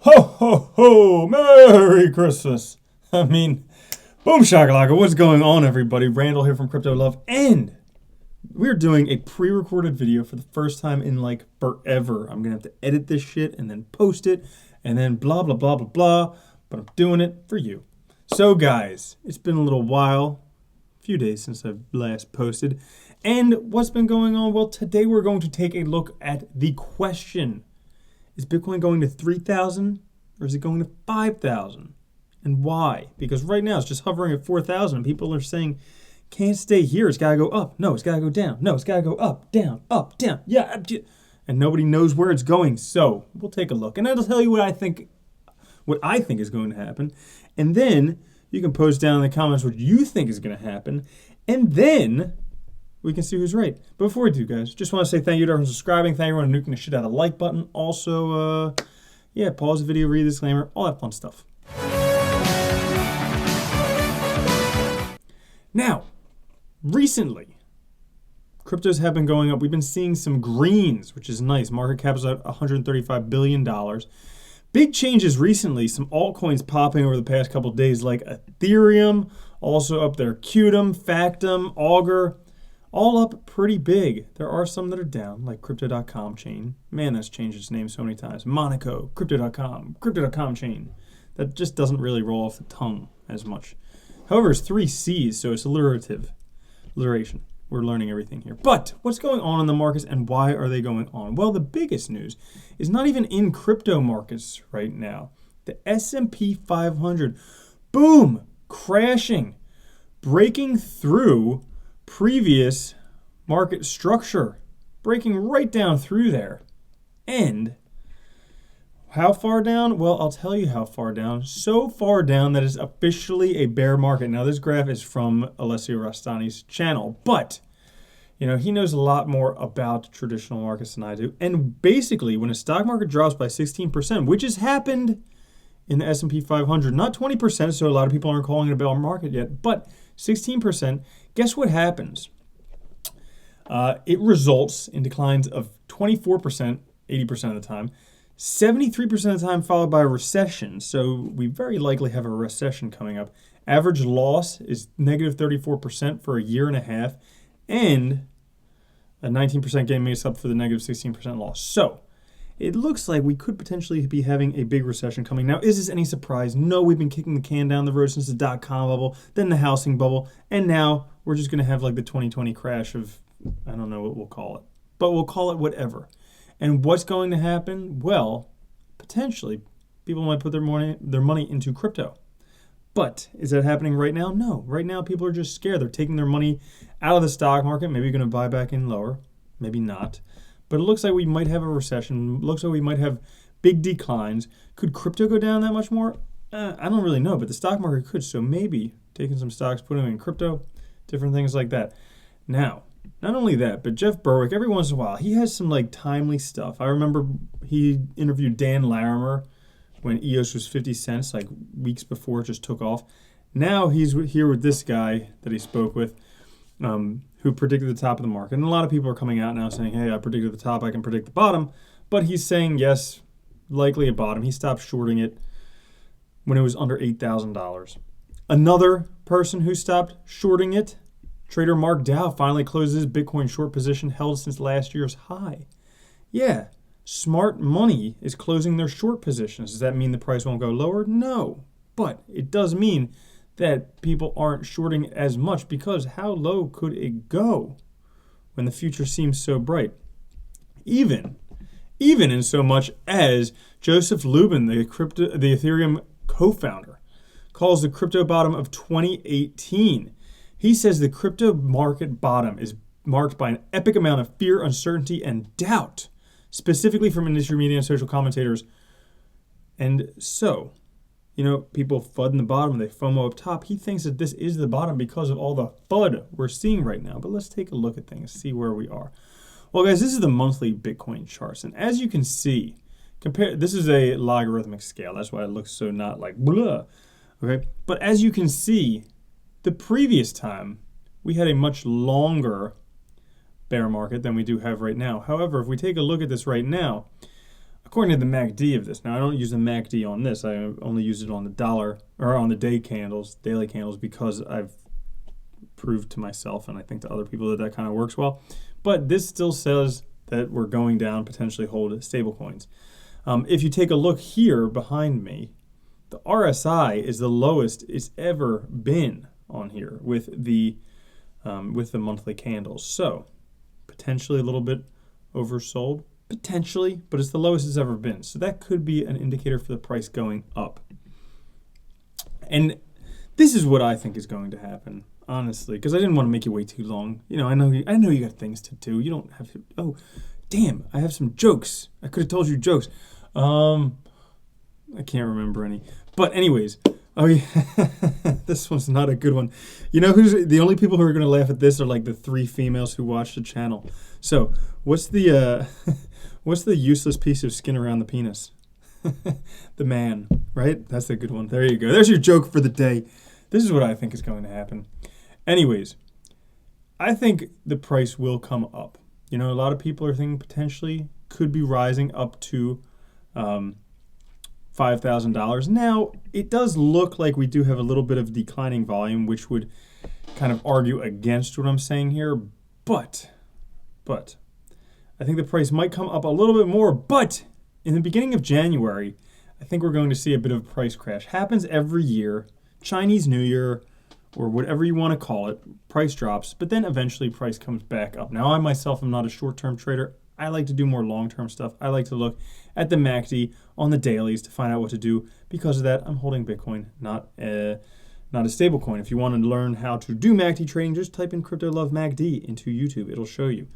Ho, ho, ho! Merry Christmas! I mean, boom shakalaka, what's going on, everybody? Randall here from Crypto Love, and we're doing a pre-recorded video for the first time in like forever. I'm gonna have to edit this shit and then post it, and then blah, blah, blah, blah, blah, but I'm doing it for you. So guys, it's been a little while, a few days since I've last posted, and what's been going on? Well, today we're going to take a look at the question. Is Bitcoin going to 3,000 or is it going to 5,000? And why? Because right now it's just hovering at 4,000. People are saying, can't stay here. It's got to go up. No, it's got to go down. No, it's got to go up, down, up, down. Yeah. And nobody knows where it's going. So we'll take a look. And I'll tell you what I think is going to happen. And then you can post down in the comments what you think is going to happen. And then we can see who's right. But before we do, guys, just want to say thank you to everyone subscribing. Thank you everyone nuking the shit out of the like button. Also, pause the video, read the disclaimer, all that fun stuff. Now, recently, cryptos have been going up. We've been seeing some greens, which is nice. Market cap is at $135 billion. Big changes recently. Some altcoins popping over the past couple of days, like Ethereum, also up there, Qtum, Factum, Augur. All up pretty big. There are some that are down, like Crypto.com chain. Man, that's changed its name so many times. Monaco, Crypto.com chain. That just doesn't really roll off the tongue as much. However, it's 3 C's, so it's alliteration. We're learning everything here. But what's going on in the markets and why are they going on? Well, the biggest news is not even in crypto markets right now. The S&P 500, boom, crashing, breaking through previous market structure, breaking right down through there. And how far down? Well, I'll tell you how far down. So far down that it's officially a bear market. Now, this graph is from Alessio Rastani's channel, but he knows a lot more about traditional markets than I do. And basically, when a stock market drops by 16%, which has happened in the S&P 500, not 20%, so a lot of people aren't calling it a bear market yet, but 16%, guess what happens? It results in declines of 24%, 80% of the time, 73% of the time followed by a recession. So we very likely have a recession coming up. Average loss is negative 34% for a year and a half, and a 19% gain makes up for the negative 16% loss. So it looks like we could potentially be having a big recession coming. Now, is this any surprise? No, we've been kicking the can down the road since the dot-com bubble, then the housing bubble, and now we're just going to have like the 2020 crash of, I don't know what we'll call it, but we'll call it whatever. And what's going to happen? Well, potentially, people might put their money into crypto. But is that happening right now? No. Right now, people are just scared. They're taking their money out of the stock market, maybe going to buy back in lower, maybe not. But it looks like we might have a recession. It looks like we might have big declines. Could crypto go down that much more? I don't really know, but the stock market could. So maybe taking some stocks, putting them in crypto, different things like that. Now, not only that, but Jeff Berwick, every once in a while, he has some like timely stuff. I remember he interviewed Dan Larimer when EOS was 50 cents, like weeks before it just took off. Now he's here with this guy that he spoke with, who predicted the top of the market. And a lot of people are coming out now saying, hey, I predicted the top, I can predict the bottom. But he's saying, yes, likely a bottom. He stopped shorting it when it was under $8,000. Another person who stopped shorting it, trader Mark Dow, finally closes his Bitcoin short position held since last year's high. Yeah, smart money is closing their short positions. Does that mean the price won't go lower? No, but it does mean that people aren't shorting as much, because how low could it go when the future seems so bright? Even in so much as Joseph Lubin, the Ethereum co-founder, calls the crypto bottom of 2018. He says the crypto market bottom is marked by an epic amount of fear, uncertainty, and doubt, specifically from industry media and social commentators. And so, people FUD in the bottom, they FOMO up top. He thinks that this is the bottom because of all the FUD we're seeing right now. But let's take a look at things, see where we are. Well, guys, this is the monthly Bitcoin charts. And as you can see, this is a logarithmic scale. That's why it looks so not like blah. Okay. But as you can see, the previous time, we had a much longer bear market than we do have right now. However, if we take a look at this right now, according to the MACD of this. Now, I don't use the MACD on this. I only use it on the dollar or on the daily candles, because I've proved to myself and I think to other people that kind of works well. But this still says that we're going down, potentially hold stable coins. If you take a look here behind me, the RSI is the lowest it's ever been on here with the monthly candles. So potentially a little bit oversold, potentially, but it's the lowest it's ever been. So that could be an indicator for the price going up. And this is what I think is going to happen, honestly, because I didn't want to make you wait too long. I know you got things to do. You don't have to. Oh, damn! I have some jokes. I could have told you jokes. I can't remember any. But anyways, oh yeah, this one's not a good one. Who's the only people who are going to laugh at this are like the 3 females who watch the channel. So what's the useless piece of skin around the penis? The man, right? That's a good one. There you go. There's your joke for the day. This is what I think is going to happen. Anyways, I think the price will come up. A lot of people are thinking potentially could be rising up to $5,000. Now, it does look like we do have a little bit of declining volume, which would kind of argue against what I'm saying here. But I think the price might come up a little bit more. But in the beginning of January, I think we're going to see a bit of a price crash. Happens every year. Chinese New Year, or whatever you want to call it, price drops, but then eventually price comes back up. Now, I myself am not a short-term trader. I like to do more long-term stuff. I like to look at the MACD on the dailies to find out what to do. Because of that, I'm holding Bitcoin, not a stable coin. If you want to learn how to do MACD trading, just type in Crypto Love MACD into YouTube. It'll show you.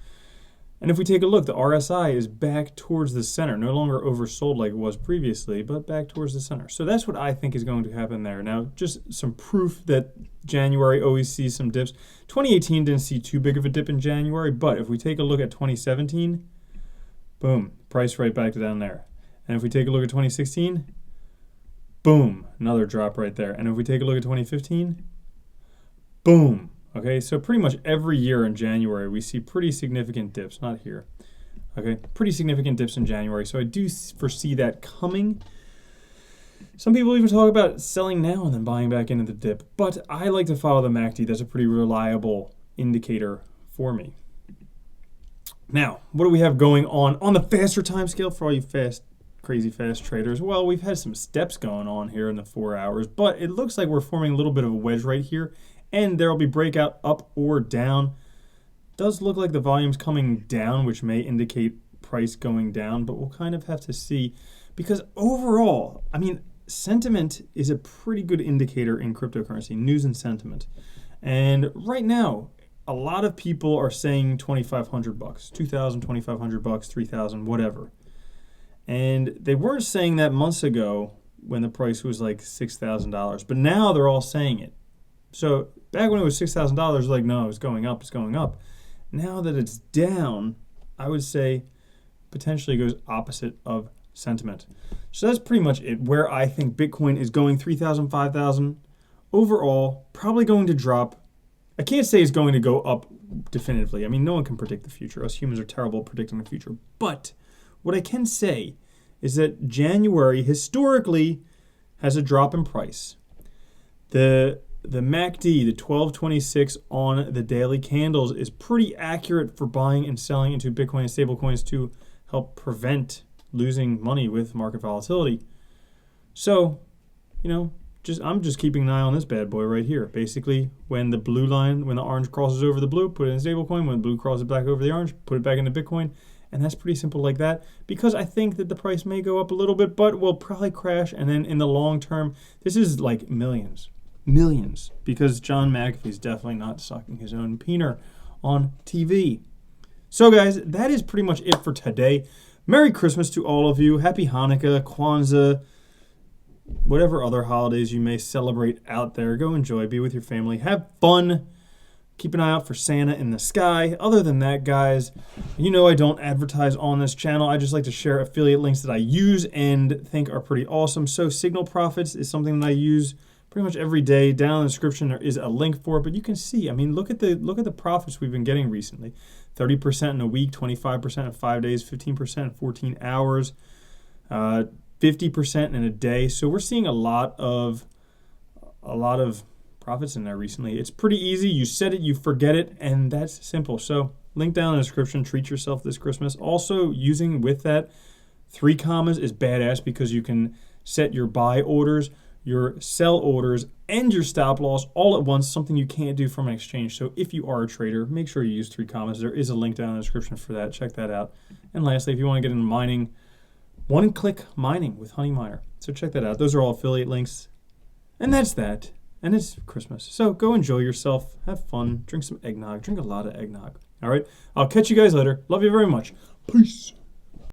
And if we take a look, the RSI is back towards the center, no longer oversold like it was previously, but back towards the center. So that's what I think is going to happen there. Now, just some proof that January always sees some dips. 2018 didn't see too big of a dip in January, but if we take a look at 2017, boom, price right back to down there. And if we take a look at 2016, boom, another drop right there. And if we take a look at 2015, boom. Okay, so pretty much every year in January, we see pretty significant dips. Not here. Okay, pretty significant dips in January. So I do foresee that coming. Some people even talk about selling now and then buying back into the dip. But I like to follow the MACD. That's a pretty reliable indicator for me. Now, what do we have going on the faster time scale for all you crazy fast traders? Well, we've had some steps going on here in the 4 hours, but it looks like we're forming a little bit of a wedge right here. And there will be breakout up or down. Does look like the volume's coming down, which may indicate price going down, but we'll kind of have to see. Because overall, sentiment is a pretty good indicator in cryptocurrency, news and sentiment. And right now, a lot of people are saying $2,500, $2,000, $2,500, $3,000, whatever. And they weren't saying that months ago when the price was like $6,000, but now they're all saying it. So back when it was $6,000, like, no, it's going up, it's going up. Now that it's down, I would say potentially goes opposite of sentiment. So that's pretty much it. Where I think Bitcoin is going, 3,000, 5,000. Overall, probably going to drop. I can't say it's going to go up definitively. No one can predict the future. Us humans are terrible at predicting the future. But what I can say is that January historically has a drop in price. The MACD, the 1226 on the daily candles, is pretty accurate for buying and selling into Bitcoin and stablecoins to help prevent losing money with market volatility. So, I'm just keeping an eye on this bad boy right here. Basically, when the orange crosses over the blue, put it in stablecoin. When the blue crosses back over the orange, put it back into Bitcoin. And that's pretty simple like that, because I think that the price may go up a little bit, but will probably crash. And then in the long term, this is like millions, because John McAfee's definitely not sucking his own peener on TV. So guys, that is pretty much it for today. Merry Christmas to all of you. Happy Hanukkah, Kwanzaa, whatever other holidays you may celebrate out there. Go enjoy, be with your family, have fun. Keep an eye out for Santa in the sky. Other than that, guys, I don't advertise on this channel. I just like to share affiliate links that I use and think are pretty awesome. So Signal Profits is something that I use pretty much every day. Down in the description, there is a link for it, but you can see, look at the profits we've been getting recently. 30% in a week, 25% in 5 days, 15% in 14 hours. 50% in a day. So we're seeing a lot of profits in there recently. It's pretty easy. You set it, you forget it, and that's simple. So link down in the description. Treat yourself this Christmas. Also, using with that 3 commas is badass because you can set your buy orders, your sell orders, and your stop loss all at once, something you can't do from an exchange. So if you are a trader, make sure you use 3 commas. There is a link down in the description for that. Check that out. And lastly, if you want to get into mining, one-click mining with Honey Miner. So check that out. Those are all affiliate links. And that's that. And it's Christmas. So go enjoy yourself. Have fun. Drink some eggnog. Drink a lot of eggnog. All right? I'll catch you guys later. Love you very much. Peace.